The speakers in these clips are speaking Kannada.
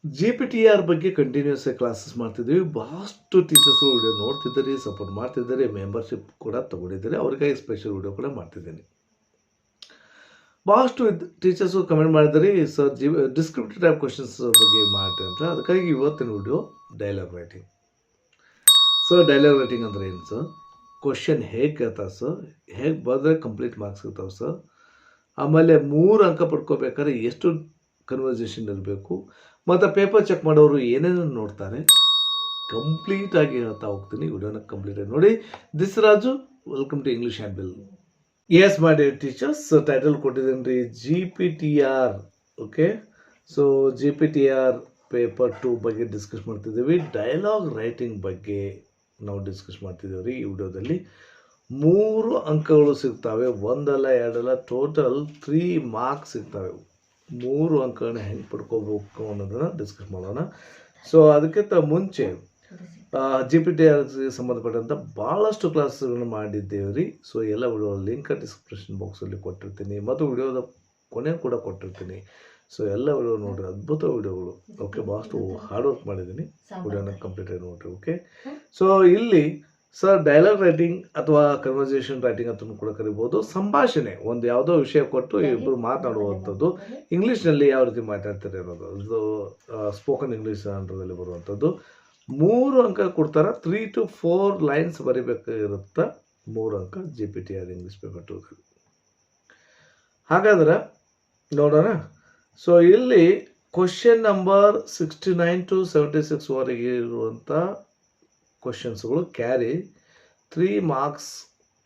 JPTR ಬಗ್ಗೆ ಕಂಟಿನ್ಯೂಸ್ ಆಗಿ ಕ್ಲಾಸಸ್ ಮಾಡ್ತಿದ್ದೀವಿ. ಭಾಳಷ್ಟು ಟೀಚರ್ಸು ವಿಡಿಯೋ ನೋಡ್ತಿದ್ದಾರೆ, ಸಪೋರ್ಟ್ ಮಾಡ್ತಿದ್ದಾರೆ, ಮೆಂಬರ್ಶಿಪ್ ಕೂಡ ತೊಗೊಂಡಿದ್ದಾರೆ. ಅವ್ರಿಗಾಗಿ ಸ್ಪೆಷಲ್ ವಿಡಿಯೋ ಕೂಡ ಮಾಡ್ತಿದ್ದೀನಿ. ಭಾಳಷ್ಟು ಟೀಚರ್ಸು ಕಮೆಂಟ್ ಮಾಡಿದ್ದಾರೆ, ಸರ್ ಡಿಸ್ಕ್ರಿಪ್ಟಿವ್ ಟೈಪ್ ಕ್ವಶನ್ಸ್ ಬಗ್ಗೆ ಮಾಡಿ ಅಂತ. ಅದಕ್ಕಾಗಿ ಇವತ್ತಿನ video dialogue writing. Sir dialogue writing ಅಂದರೆ ಏನು ಸರ್? ಕ್ವಶನ್ ಹೇಗೆ ಕೇಳ್ತಾರೆ ಸರ್? ಹೇಗೆ ಬರೆದ್ರೆ ಕಂಪ್ಲೀಟ್ ಮಾರ್ಕ್ಸ್ ಸಿಗ್ತಾವೆ ಸರ್? ಆಮೇಲೆ 3 ಅಂಕ ಪಡ್ಕೋಬೇಕಾದ್ರೆ ಎಷ್ಟು ಕನ್ವರ್ಸೇಷನ್ ಇರಬೇಕು, ಮತ್ತು ಪೇಪರ್ ಚೆಕ್ ಮಾಡೋರು ಏನೇನು ನೋಡ್ತಾರೆ, ಕಂಪ್ಲೀಟಾಗಿ ಹೇಳ್ತಾ ಹೋಗ್ತೀನಿ. ವಿಡಿಯೋನ ಕಂಪ್ಲೀಟಾಗಿ ನೋಡಿ. This Raju, welcome to English and bill. Yes my dear teachers, title ಕೊಟ್ಟಿದ್ದೀನಿ ರೀ, JPTR. Okay, so JPTR paper 2 ಬಗ್ಗೆ ಡಿಸ್ಕಸ್ ಮಾಡ್ತಿದ್ದೀವಿ. ಡೈಲಾಗ್ ರೈಟಿಂಗ್ ಬಗ್ಗೆ ನಾವು ಡಿಸ್ಕಸ್ ಮಾಡ್ತಿದ್ದೀವಿ ರೀ. ಈ ವಿಡಿಯೋದಲ್ಲಿ 3 ಅಂಕಗಳು ಸಿಗ್ತವೆ. ಒಂದಲ್ಲ ಎರಡಲ್ಲ, ಟೋಟಲ್ 3 ಮಾರ್ಕ್ಸ್ ಸಿಗ್ತವೆ. 3 ಅಂಕಗಳನ್ನ ಹೆಂಗೆ ಪಡ್ಕೋಬೇಕು ಅನ್ನೋದನ್ನು ಡಿಸ್ಕಸ್ ಮಾಡೋಣ. ಸೊ ಅದಕ್ಕಿಂತ ಮುಂಚೆ JPTRಗೆ ಸಂಬಂಧಪಟ್ಟಂಥ ಭಾಳಷ್ಟು ಕ್ಲಾಸ್ಗಳನ್ನು ಮಾಡಿದ್ದೇವೆ ರೀ. ಸೊ ಎಲ್ಲ ವಿಡಿಯೋ ಲಿಂಕ್ ಡಿಸ್ಕ್ರಿಪ್ಷನ್ ಬಾಕ್ಸಲ್ಲಿ ಕೊಟ್ಟಿರ್ತೀನಿ, ಮತ್ತು ವಿಡಿಯೋದ ಕೊನೆ ಕೂಡ ಕೊಟ್ಟಿರ್ತೀನಿ. ಸೊ ಎಲ್ಲ ವಿಡಿಯೋ ನೋಡಿರಿ, ಅದ್ಭುತ ವಿಡಿಯೋಗಳು. ಓಕೆ, ಭಾಳಷ್ಟು ಹಾರ್ಡ್ ವರ್ಕ್ ಮಾಡಿದ್ದೀನಿ. ವಿಡಿಯೋನ ಕಂಪ್ಲೀಟಾಗಿ ನೋಡಿರಿ. ಓಕೆ, ಸೊ ಇಲ್ಲಿ ಸರ್ ಡೈಲಾಗ್ ರೈಟಿಂಗ್ ಅಥವಾ ಕನ್ವರ್ಸೇಷನ್ ರೈಟಿಂಗ್ ಅಂತಲೂ ಕೂಡ ಕರಿಬೋದು. ಸಂಭಾಷಣೆ, ಒಂದು ಯಾವುದೋ ವಿಷಯ ಕೊಟ್ಟು ಇಬ್ಬರು ಮಾತನಾಡುವಂಥದ್ದು. ಇಂಗ್ಲೀಷ್ನಲ್ಲಿ ಯಾವ ರೀತಿ ಮಾತಾಡ್ತಾರೆ ಅನ್ನೋದು, ಇದು ಸ್ಪೋಕನ್ ಇಂಗ್ಲೀಷ್ ಅಂಡರ್ದಲ್ಲಿ ಬರುವಂಥದ್ದು. 3 ಅಂಕ ಕೊಡ್ತಾರೆ. 3 to 4 ಲೈನ್ಸ್ ಬರಿಬೇಕಾಗಿರುತ್ತೆ. 3 ಅಂಕ JPTR ಇಂಗ್ಲೀಷ್ ಪೇಪರ್ 2. ಹಾಗಾದ್ರೆ ನೋಡೋಣ. ಸೊ ಇಲ್ಲಿ ಕ್ವಶನ್ ನಂಬರ್ 69 to 76 ವರೆಗೆ ಇರುವಂಥ ಕ್ವಶನ್ಸ್ಗಳು ಕ್ಯಾರಿ 3 ಮಾರ್ಕ್ಸ್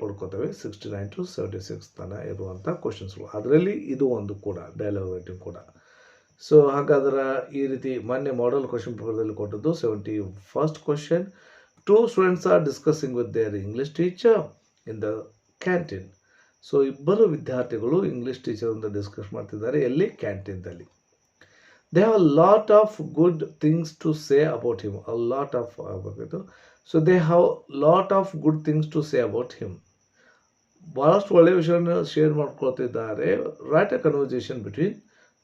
ಪಡ್ಕೋತವೆ. 69 to 76 ತನಕ ಇರುವಂಥ ಕ್ವಶನ್ಸ್ಗಳು. ಅದರಲ್ಲಿ ಇದು ಒಂದು ಕೂಡ ಡೈಲಾಗ್ ರೈಟಿಂಗ್ ಕೂಡ. ಸೊ ಹಾಗಾದ್ರೆ ಈ ರೀತಿ ಮೊನ್ನೆ ಮಾಡೆಲ್ ಕ್ವಶನ್ ಪೇಪರ್ದಲ್ಲಿ ಕೊಟ್ಟದ್ದು 71st question. 2 students are discussing with their English teacher in the canteen. So ಇಬ್ಬರು ವಿದ್ಯಾರ್ಥಿಗಳು ಇಂಗ್ಲೀಷ್ ಟೀಚರ್ ಅಂತ ಡಿಸ್ಕಸ್ ಮಾಡ್ತಿದ್ದಾರೆ. ಎಲ್ಲಿ? ಕ್ಯಾಂಟೀನ್ದಲ್ಲಿ. They have a lot of good things to say about him. A lot of ಆಗಬೇಕಿತ್ತು. So they have lot of good things to say about him. ಭಾಳಷ್ಟು ಒಳ್ಳೆಯ ವಿಷಯವನ್ನು ಶೇರ್ ಮಾಡ್ಕೊಳ್ತಿದ್ದಾರೆ. Write a conversation between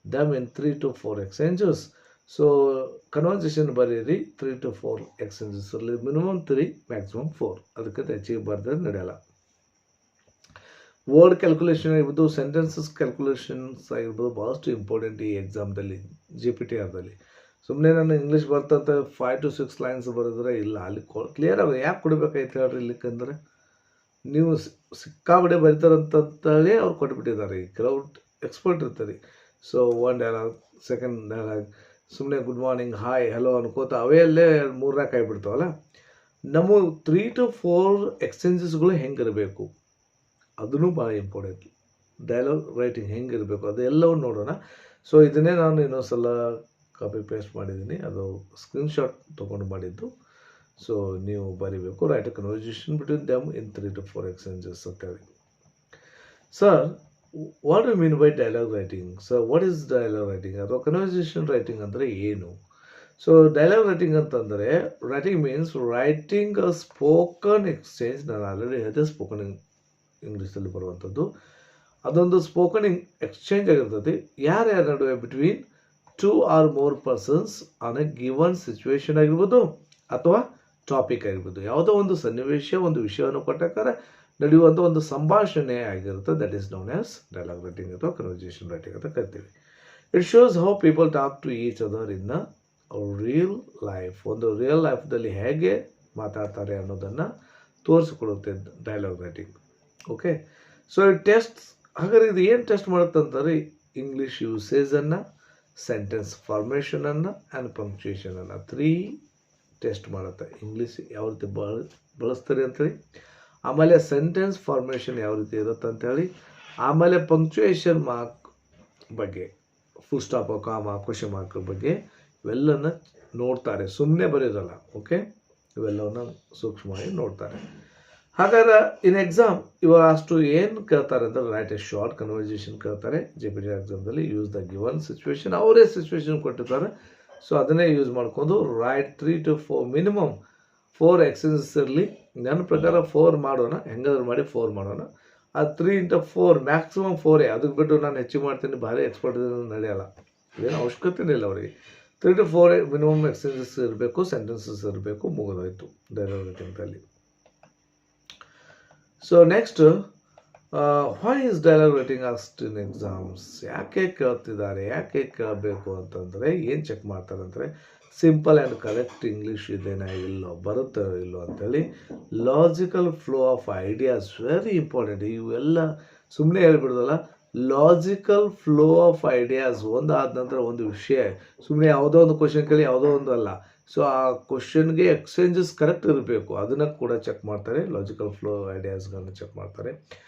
them in 3 to 4 exchanges. So conversation ಬರೀರಿ 3 to 4 exchanges ಅಲ್ಲಿ, ಮಿನಿಮಮ್ 3 ಮ್ಯಾಕ್ಸಿಮಮ್ 4. ಅದಕ್ಕೆ ಹೆಚ್ಚಿಗೆ ಬರೆದ್ರೆ ನಡೆಯಲ್ಲ. ವರ್ಡ್ ಕ್ಯಾಲ್ಕುಲೇಷನ್ ಆಗಿರ್ಬೋದು, ಸೆಂಟೆನ್ಸಸ್ ಕ್ಯಾಲ್ಕುಲೇಷನ್ಸ್ ಆಗಿರ್ಬೋದು, ಭಾಳಷ್ಟು ಇಂಪಾರ್ಟೆಂಟ್ ಈ ಎಕ್ಸಾಮ್ದಲ್ಲಿ, JPTRದಲ್ಲಿ. ಸುಮ್ಮನೆ ನಾನು ಇಂಗ್ಲೀಷ್ ಬರ್ತಂತ 5 to 6 ಲೈನ್ಸ್ ಬರೆದ್ರೆ ಇಲ್ಲ, ಅಲ್ಲಿ ಕ್ಲಿಯರ್ ಆಗ ಯಾಕೆ ಕೊಡಬೇಕಾಯ್ತು ಹೇಳ್ರಿ. ಇಲ್ಲಿಕಂದ್ರೆ ನೀವು ಸಿಕ್ಕಾಬಡೆ ಬರೀತಾರಂತೇಳಿ ಅವ್ರು ಕೊಟ್ಬಿಟ್ಟಿದ್ದಾರೆ. ಈ ಕೆಲವು ಎಕ್ಸ್ಪರ್ಟ್ ಇರ್ತಾರೆ. ಸೊ 1 ಡೈಲಾಗ್, 2nd ಡೈಲಾಗ್, ಸುಮ್ಮನೆ ಗುಡ್ ಮಾರ್ನಿಂಗ್, ಹಾಯ್, ಹಲೋ ಅನ್ಕೋತ ಅವೇ ಅಲ್ಲೇ 3 ಆಗಿಬಿಡ್ತಾವಲ್ಲ. ನಮ್ಮ 3 to 4 ಎಕ್ಸ್ಚೇಂಜಸ್ಗಳು ಹೆಂಗಿರಬೇಕು ಅದನ್ನು ಭಾಳ ಇಂಪಾರ್ಟೆಂಟ್. ಡೈಲಾಗ್ ರೈಟಿಂಗ್ ಹೆಂಗಿರಬೇಕು ಅದೆಲ್ಲವನ್ನು ನೋಡೋಣ. ಸೊ ಇದನ್ನೇ ನಾನು ಇನ್ನೊಂದ್ಸಲ ಕಾಪಿ ಪೇಸ್ಟ್ ಮಾಡಿದ್ದೀನಿ, ಅದು ಸ್ಕ್ರೀನ್ಶಾಟ್ ತೊಗೊಂಡು ಮಾಡಿದ್ದು. ಸೊ ನೀವು ಬರೀಬೇಕು, write a conversation between them in 3 to 4 exchanges ಅಂತೇಳಿ. Sir, what you mean by dialogue writing? So what is dialogue writing ಅಥವಾ ಕನ್ವರ್ಸೇಷನ್ ರೈಟಿಂಗ್ ಅಂದರೆ ಏನು? ಸೊ ಡೈಲಾಗ್ ರೈಟಿಂಗ್ ಅಂತಂದರೆ, writing means writing a spoken exchange. ನಾನು ಆಲ್ರೆಡಿ ಹೇಳಿದೆ, ಸ್ಪೋಕನ್ ಇಂಗ್ಲೀಷಲ್ಲಿ ಬರುವಂಥದ್ದು. ಅದೊಂದು ಸ್ಪೋಕನ್ ಎಕ್ಸ್ಚೇಂಜ್ ಆಗಿರ್ತದೆ ಯಾರ್ಯಾರ ನಡುವೆ, between 2 or more persons on a given situation ಆಗಿರ್ಬೋದು, ಅಥವಾ ಟಾಪಿಕ್ ಆಗಿರ್ಬೋದು. ಯಾವುದೋ ಒಂದು ಸನ್ನಿವೇಶ, ಒಂದು ವಿಷಯವನ್ನು ಕೊಟ್ಟಾಗ ನಡೆಯುವಂಥ ಒಂದು ಸಂಭಾಷಣೆ ಆಗಿರುತ್ತೆ. That is known as dialogue writing ಅಥವಾ ಕನ್ವರ್ಸೇಷನ್ ರೈಟಿಂಗ್ ಅಂತ ಕರಿತೀವಿ. It shows how people talk to each other in real life. ಒಂದು ರಿಯಲ್ ಲೈಫ್ದಲ್ಲಿ ಹೇಗೆ ಮಾತಾಡ್ತಾರೆ ಅನ್ನೋದನ್ನು ತೋರಿಸಿಕೊಡುತ್ತೆ ಡೈಲಾಗ್ ರೈಟಿಂಗ್. ಓಕೆ, ಸೊ ಈ ಟೆಸ್ಟ್, ಹಾಗಾದ್ರೆ ಇದು ಏನು ಟೆಸ್ಟ್ ಮಾಡುತ್ತೆ ಅಂತಾರೆ? ಇಂಗ್ಲೀಷ್ ಯೂಸೇಜನ್ನು, ಸೆಂಟೆನ್ಸ್ ಫಾರ್ಮೇಷನನ್ನು ಆ್ಯಂಡ್ ಪಂಕ್ಚುಯೇಷನನ್ನು 3 ಟೆಸ್ಟ್ ಮಾಡುತ್ತೆ. ಇಂಗ್ಲೀಷ್ ಯಾವ ರೀತಿ ಬಳಸ್ತಾರೆ ಅಂಥೇಳಿ, ಆಮೇಲೆ ಸೆಂಟೆನ್ಸ್ ಫಾರ್ಮೇಷನ್ ಯಾವ ರೀತಿ ಇರುತ್ತೆ ಅಂಥೇಳಿ, ಆಮೇಲೆ ಪಂಕ್ಚುಯೇಷನ್ ಮಾರ್ಕ್ ಬಗ್ಗೆ, ಫುಲ್ ಸ್ಟಾಪ್, ಕಾಮ, ಕ್ವೆಶ್ಚನ್ ಮಾರ್ಕ್ ಬಗ್ಗೆ ಇವೆಲ್ಲನ ನೋಡ್ತಾರೆ. ಸುಮ್ಮನೆ ಬರೆಯೋದಲ್ಲ. ಓಕೆ, ಇವೆಲ್ಲವನ್ನು ಸೂಕ್ಷ್ಮವಾಗಿ ನೋಡ್ತಾರೆ. ಹಾಗಾದ್ರೆ ಇನ್ ಎಕ್ಸಾಮ್ ಇವರು ಅಷ್ಟು ಏನು ಕೇಳ್ತಾರೆ ಅಂದರೆ, ರೈಟ್ ಎ ಶಾರ್ಟ್ ಕನ್ವರ್ಸೇಷನ್ ಕೇಳ್ತಾರೆ. JPTR ಎಕ್ಸಾಮ್ದಲ್ಲಿ ಯೂಸ್ ದ ಗಿವನ್ ಸಿಚುವೇಶನ್, ಅವರೇ ಸಿಚುವೇಶನ್ ಕೊಟ್ಟಿರ್ತಾರೆ. ಸೊ ಅದನ್ನೇ ಯೂಸ್ ಮಾಡ್ಕೊಂಡು ರೈಟ್ 3 to 4 ಮಿನಿಮಮ್ 4 ಎಕ್ಸಸೈಸಸ್ ಇರಲಿ. ನನ್ನ ಪ್ರಕಾರ 4 ಮಾಡೋಣ, ಹೆಂಗಾದ್ರೂ ಮಾಡಿ 4 ಮಾಡೋಣ. ಅದು 3 into 4 ಮ್ಯಾಕ್ಸಿಮಮ್ 4. ಅದಕ್ಕೆ ಬಿಟ್ಟು ನಾನು ಹೆಚ್ಚಿಗೆ ಮಾಡ್ತೀನಿ, ಭಾರಿ ಎಕ್ಸ್ಪರ್ಟ್ ನಡೆಯಲ್ಲ. ಇದೇನು ಅವಶ್ಯಕತೆನೇ ಇಲ್ಲ ಅವರಿಗೆ. 3 to 4 ಮಿನಿಮಮ್ ಎಕ್ಸ್ಚೇಂಜಸ್ ಇರಬೇಕು, ಸೆಂಟೆನ್ಸಸ್ ಇರಬೇಕು, ಮುಗಿದೋಯ್ತು ಡೈಲಾಗ್ ರೈಟಿಂಗ್ದಲ್ಲಿ. So next, why is dialogue writing asked in exams? ಯಾಕೆ ಕೇಳ್ತಿದ್ದಾರೆ, ಯಾಕೆ ಕೇಳಬೇಕು ಅಂತಂದರೆ ಏನು ಚೆಕ್ ಮಾಡ್ತಾರೆ ಅಂದರೆ ಸಿಂಪಲ್ ಆ್ಯಂಡ್ ಕರೆಕ್ಟ್ ಇಂಗ್ಲೀಷ್ ಇದೆನಾ ಇಲ್ಲೋ, ಬರುತ್ತೋ ಇಲ್ಲೋ ಅಂತೇಳಿ. Logical flow of ideas very important. ಇವೆಲ್ಲ ಸುಮ್ಮನೆ ಹೇಳ್ಬಿಡ್ದಲ್ಲ, ಲಾಜಿಕಲ್ ಫ್ಲೋ ಆಫ್ ಐಡಿಯಾಸ್ ಒಂದಾದ ನಂತರ ಒಂದು ವಿಷಯ, ಸುಮ್ಮನೆ ಯಾವುದೋ ಒಂದು ಕ್ವಶನ್ ಕೇಳಿ ಯಾವುದೋ ಒಂದು ಅಲ್ಲ. ಸೊ ಆ ಕ್ವಶನ್ಗೆ ಎಕ್ಸ್ಚೇಂಜಸ್ ಕರೆಕ್ಟ್ ಇರಬೇಕು, ಅದನ್ನು ಕೂಡ ಚೆಕ್ ಮಾಡ್ತಾರೆ. ಲಾಜಿಕಲ್ ಫ್ಲೋ ಐಡಿಯಾಸ್ಗಳನ್ನ ಚೆಕ್ ಮಾಡ್ತಾರೆ.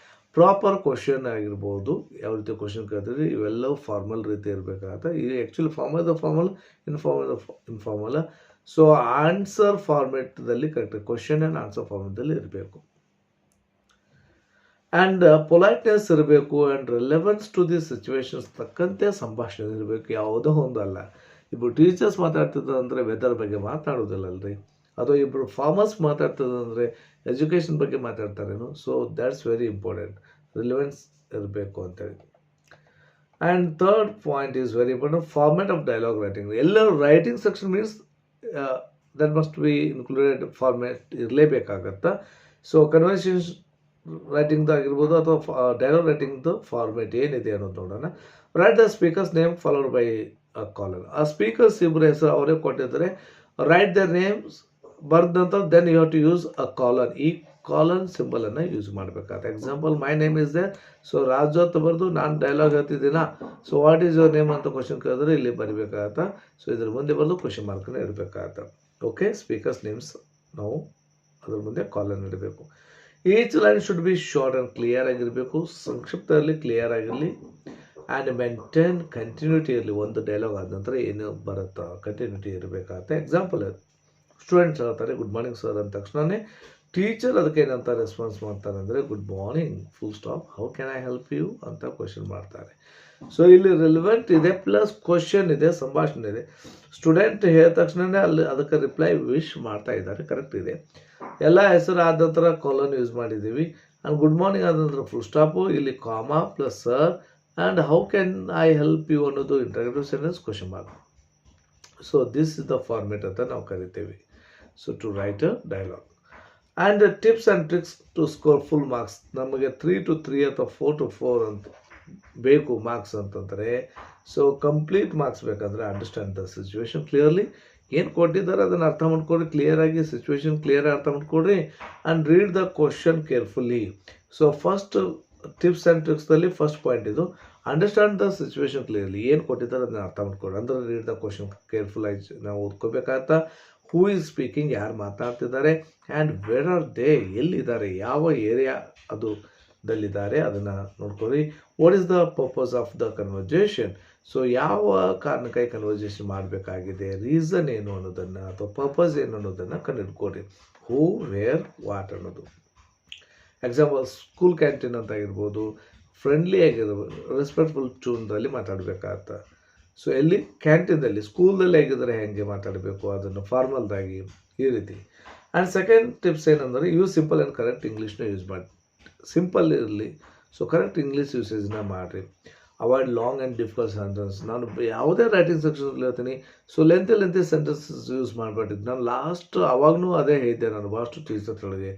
ಪ್ರಾಪರ್ ಕ್ವಶನ್ ಆಗಿರ್ಬೋದು, ಯಾವ ರೀತಿ ಕ್ವಶನ್ ಕೇಳ್ತಿದ್ರೆ ಇವೆಲ್ಲವೂ ಫಾರ್ಮಲ್ ರೀತಿ ಇರಬೇಕಾಗತ್ತೆ. ಈ actually formal informal. So answer ಫಾರ್ಮೆಟ್ದಲ್ಲಿ ಕರೆಕ್ಟ್, ಕ್ವಶನ್ ಆ್ಯಂಡ್ ಆನ್ಸರ್ ಫಾರ್ಮೆಟ್ದಲ್ಲಿ ಇರಬೇಕು. ಆ್ಯಂಡ್ ಪೊಲೈಟ್ನೆಸ್ ಇರಬೇಕು, and relevance to the situations ತಕ್ಕಂತೆ ಸಂಭಾಷಣೆ ಇರಬೇಕು, ಯಾವುದೋ ಒಂದಲ್ಲ. ಇಬ್ಬರು ಟೀಚರ್ಸ್ ಮಾತಾಡ್ತಿದ್ದಂದರೆ ವೆದರ್ ಬಗ್ಗೆ ಮಾತಾಡೋದಿಲ್ಲ ಅಲ್ರಿ, ಅಥವಾ ಇಬ್ಬರು ಫಾರ್ಮರ್ಸ್ ಮಾತಾಡ್ತಿದ್ದಂದರೆ ಎಜುಕೇಷನ್ ಬಗ್ಗೆ ಮಾತಾಡ್ತಾರೇನು. So that's very important, relevance ಇರಬೇಕು ಅಂತೇಳಿ. And third point is very important, format of dialogue writing. ಎಲ್ಲ writing section means that must be included format ಇರಲೇಬೇಕಾಗತ್ತೆ. ಸೊ ಕನ್ವರ್ಸೇಷನ್ ರೈಟಿಂಗ್ದು ಆಗಿರ್ಬೋದು ಅಥವಾ ಡೈಲಾಗ್ ರೈಟಿಂಗ್ದು ಫಾರ್ಮೇಟ್ ಏನಿದೆ ಅನ್ನೋದು ನೋಡೋಣ. Write the speaker's name followed by a colon. ಆ ಸ್ಪೀಕರ್ಸ್ ಇಬ್ಬರ ಹೆಸರು ಅವರೇ ಕೊಟ್ಟಿದ್ದಾರೆ. ರೈಟ್ ದರ್ ನೇಮ್ಸ್ ಬರೆದ ನಂತರ then you have to use a colon. ಈ ಕಾಲನ್ ಸಿಂಬಲನ್ನು ಯೂಸ್ ಮಾಡಬೇಕಾಗುತ್ತೆ. Example, my name is there. So Raju ಅಂತ ಬರೆದು ನಾನು ಡೈಲಾಗ್ ಹೇಳ್ತಿದ್ದೀನ. So what is your name ಅಂತ ಕ್ವಶನ್ ಕೇಳಿದ್ರೆ ಇಲ್ಲಿ ಬರಿಬೇಕಾಗತ್ತೆ. ಸೊ ಇದ್ರ ಮುಂದೆ ಬರೆದು ಕ್ವಶನ್ ಮಾರ್ಕನ್ನು ಇಡಬೇಕಾಗತ್ತೆ. ಓಕೆ, ಸ್ಪೀಕರ್ಸ್ ನೇಮ್ಸ್ ನಾವು ಅದ್ರ ಮುಂದೆ ಕಾಲನ್ ಇಡಬೇಕು. Each line should be short and clear ಆಗಿರಬೇಕು, ಸಂಕ್ಷಿಪ್ತದಲ್ಲಿ ಕ್ಲಿಯರ್ ಆಗಿರಲಿ. ಆ್ಯಂಡ್ ಮೇಂಟೈನ್ ಕಂಟಿನ್ಯೂಟಿ ಇರಲಿ. ಒಂದು ಡೈಲಾಗ್ ಆದ ನಂತರ ಏನು ಬರುತ್ತೋ ಕಂಟಿನ್ಯೂಟಿ ಇರಬೇಕಾಗತ್ತೆ. ಎಕ್ಸಾಂಪಲ್, ಸ್ಟೂಡೆಂಟ್ಸ್ ಹೇಳ್ತಾರೆ ಗುಡ್ ಮಾರ್ನಿಂಗ್ ಸರ್ ಅಂದ ತಕ್ಷಣವೇ ಟೀಚರ್ ಅದಕ್ಕೆ ಏನಂತ ರೆಸ್ಪಾನ್ಸ್ ಮಾಡ್ತಾರೆ ಅಂದರೆ good morning full stop, how can I help you ಅಂತ ಕ್ವಶನ್ ಮಾಡ್ತಾರೆ. ಸೊ ಇಲ್ಲಿ ರಿಲೆವೆಂಟ್ ಇದೆ, ಪ್ಲಸ್ ಕ್ವಶನ್ ಇದೆ, ಸಂಭಾಷಣೆ ಇದೆ. ಸ್ಟೂಡೆಂಟ್ ಹೇಳಿದ ತಕ್ಷಣವೇ ಅಲ್ಲಿ ಅದಕ್ಕೆ ರಿಪ್ಲೈ ವಿಶ್ ಮಾಡ್ತಾ ಇದ್ದಾರೆ, ಕರೆಕ್ಟ್ ಇದೆ. ಎಲ್ಲ ಹೆಸರು ಆದ ನಂತರ ಕಾಲನ್ ಯೂಸ್ ಮಾಡಿದ್ದೀವಿ. ಆ್ಯಂಡ್ ಗುಡ್ ಮಾರ್ನಿಂಗ್ ಆದ ನಂತರ ಫುಲ್ ಸ್ಟಾಪು, ಇಲ್ಲಿ comma plus sir, and how can I help you ಅನ್ನೋದು interrogative sentence question mark. So this is the format ಅಂತ ನಾವು ಕರಿತೀವಿ. So to write a dialogue. And tips and tricks to score full marks. ನಮಗೆ 3 to 3 ಅಥವಾ 4 to 4 ಅಂತ ಬೇಕು ಮಾರ್ಕ್ಸ್ ಅಂತಂದರೆ. ಸೊ ಕಂಪ್ಲೀಟ್ ಮಾರ್ಕ್ಸ್ ಬೇಕಂದರೆ ಅಂಡರ್ಸ್ಟ್ಯಾಂಡ್ ದ ಸಿಚುವೇಶನ್ ಕ್ಲಿಯರ್ಲಿ. ಏನು ಕೊಟ್ಟಿದ್ದಾರೆ ಅದನ್ನು ಅರ್ಥ ಮಾಡ್ಕೊಡ್ರಿ, ಕ್ಲಿಯರಾಗಿ ಸಿಚುವೇಶನ್ ಕ್ಲಿಯರ್ ಅರ್ಥ ಮಾಡ್ಕೊಡ್ರಿ. And read the question carefully. So first tips and ಟ್ರಿಕ್ಸ್ದಲ್ಲಿ ಫಸ್ಟ್ ಪಾಯಿಂಟ್ ಇದು, ಅಂಡರ್ಸ್ಟ್ಯಾಂಡ್ ದ ಸಿಚುವೇಶನ್ ಕ್ಲಿಯರ್ಲಿ. ಏನು ಕೊಟ್ಟಿದ್ದಾರೆ ಅದನ್ನು ಅರ್ಥ ಮಾಡ್ಕೊಡ್ರಿ, ಅಂದರೆ ರೀಡ್ ದ ಕ್ವಶನ್ ಕೇರ್ಫುಲ್ ಆಗಿ ನಾವು ಓದ್ಕೋಬೇಕಾಗತ್ತಾ. ಹೂ ಈಸ್ ಸ್ಪೀಕಿಂಗ್, ಯಾರು ಮಾತಾಡ್ತಿದ್ದಾರೆ, ಆ್ಯಂಡ್ ವೇರ್ ಆರ್ ದೇ, ಎಲ್ಲಿದ್ದಾರೆ, ಯಾವ ಏರಿಯಾ ಅದು ದಲ್ಲಿದ್ದಾರೆ ಅದನ್ನು ನೋಡ್ಕೊಳ್ಳಿ. What is the purpose of the conversation. So ಯಾವ ಕಾರಣಕ್ಕಾಗಿ ಕನ್ವರ್ಜೇಷನ್ ಮಾಡಬೇಕಾಗಿದೆ, ರೀಸನ್ ಏನು ಅನ್ನೋದನ್ನು ಅಥವಾ ಪರ್ಪಸ್ ಏನು ಅನ್ನೋದನ್ನು ಕಂಡುಹಿಡ್ಕೊಡ್ರಿ. ಹೂ, ವೇರ್, ವಾಟ್ ಅನ್ನೋದು. ಎಕ್ಸಾಂಪಲ್, ಸ್ಕೂಲ್ ಕ್ಯಾಂಟೀನ್ ಅಂತ ಆಗಿರ್ಬೋದು, ಫ್ರೆಂಡ್ಲಿ ಆಗಿರ್ಬೋದು, ರೆಸ್ಪೆಕ್ಟ್ಫುಲ್ ಟ್ಯೂನ್ದಲ್ಲಿ ಮಾತಾಡಬೇಕಾಗತ್ತೆ. ಸೊ ಎಲ್ಲಿ ಕ್ಯಾಂಟೀನಲ್ಲಿ, ಸ್ಕೂಲ್ದಲ್ಲಿ ಹೇಗಿದ್ರೆ ಹೇಗೆ ಮಾತಾಡಬೇಕು ಅದನ್ನು ಫಾರ್ಮಲ್ದಾಗಿ, ಈ ರೀತಿ. ಆ್ಯಂಡ್ ಸೆಕೆಂಡ್ ಟಿಪ್ಸ್ ಏನಂದರೆ ಯೂಸ್ ಸಿಂಪಲ್ ಆ್ಯಂಡ್ ಕರೆಕ್ಟ್ ಇಂಗ್ಲೀಷ್ನ ಯೂಸ್ ಮಾಡಿ. ಸಿಂಪಲ್ ಇರಲಿ, ಸೊ ಕರೆಕ್ಟ್ ಇಂಗ್ಲೀಷ್ ಯೂಸೇಜ್ನ ಮಾಡಿರಿ. Avoid long and difficult sentence. ನಾನು ಯಾವುದೇ ರೈಟಿಂಗ್ ಸೆಕ್ಷನಲ್ಲಿ ಹೇಳ್ತೀನಿ, ಸೊ ಲೆಂತಿ ಸೆಂಟೆನ್ಸಸ್ ಯೂಸ್ ಮಾಡಬೇಡಿದ್ದು. ನಾನು ಅವಾಗೂ ಅದೇ ಹೇಳಿದ್ದೆ, ನಾನು ಭಾಳಷ್ಟು ಟೀಚರ್ಗಳಿಗೆ